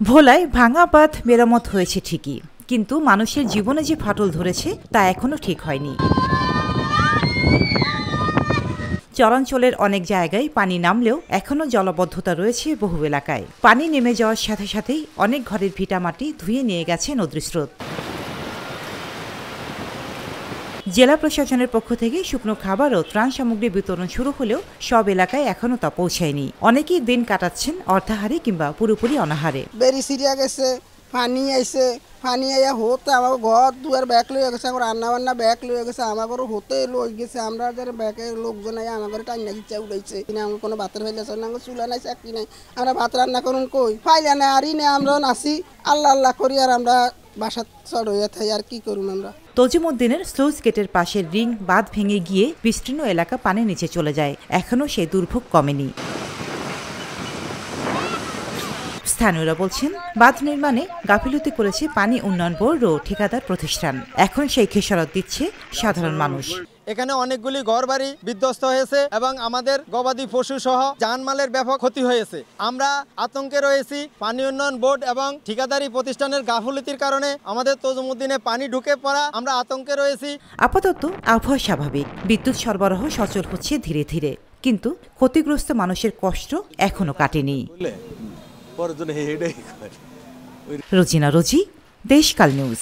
ভোলায় ভাঙা বাঁধ মেরামত হয়েছে ঠিকই, কিন্তু মানুষের জীবনে যে ফাটল ধরেছে তা এখনো ঠিক হয়নি। চরাঞ্চলের অনেক জায়গায় পানি নামলেও এখনও জলাবদ্ধতা রয়েছে বহু এলাকায়। পানি নেমে যাওয়ার সাথে সাথেই অনেক ঘরের ভিটামাটি ধুয়ে নিয়ে গেছে নদীর স্রোত। জেলা প্রশাসনের পক্ষ থেকে শুকনো খাবার ও ত্রাণ সামগ্রী বিতরণ শুরু হলেও সব এলাকায় এখনও তা পৌঁছায়নি। অনেকেই দিন কাটাচ্ছেন অর্ধাহারে কিংবা পুরোপুরি অনাহারে। বেরি সিরিয়া গেছে, পানি আইছে, পানি আইয়া হতে আমার ঘর দুয়ার ব্যাগ লয়ে গেছে, আমার রান্না বান্না ব্যাগ লয়ে গেছে, আমার ঘর হতে লই গেছে। আমরা যারা ব্যাগের লোকজন আই আমার ঘরে টাইনা ইচ্ছা উঠাইছে কিনা, আমার কোনো ভাতের ফেলে আছে না, চুলা নাই চাকরি নাই, আমরা ভাত রান্না করুন কই ফাইলা নাই আরই নেই। আমরা নাচি আল্লাহ আল্লাহ করি আর আমরা বাসা চড় হইয়া থাই, আর কি করুন আমরা। তজিমুদ্দিনের স্লুইস গেটের পাশের রিং বাঁধ ভেঙে গিয়ে বিস্তীর্ণ এলাকা পানির নিচে চলে যায়। এখনও সেই দুর্ভোগ কমেনি। স্থানীয়রা বলছেন, বাঁধ নির্মাণে গাফিলতি করেছে পানি উন্নয়ন বোর্ড ও ঠিকাদার প্রতিষ্ঠান। এখন সেই খেসারত দিচ্ছে সাধারণ মানুষ। এখানে অনেকগুলি ঘরবাড়ি বিধ্বস্ত হয়েছে এবং আমাদের গবাদি পশু সহ জানমালের ব্যাপক ক্ষতি হয়েছে। আমরা আতঙ্কে রয়েছি। পানি উন্নয়ন বোর্ড এবং ঠিকাদারি প্রতিষ্ঠানের গাফিলতির কারণে আমাদের তজিমুদ্দিনে পানি ঢুকে পড়া, আমরা আতঙ্কে রয়েছি। আপাতত আবহাওয়া স্বাভাবিক, বিদ্যুৎ সরবরাহ সচল হচ্ছে ধীরে ধীরে, কিন্তু ক্ষতিগ্রস্ত মানুষের কষ্ট এখনো কাটেনি। রোজিনা রোজি, দেশকাল নিউজ।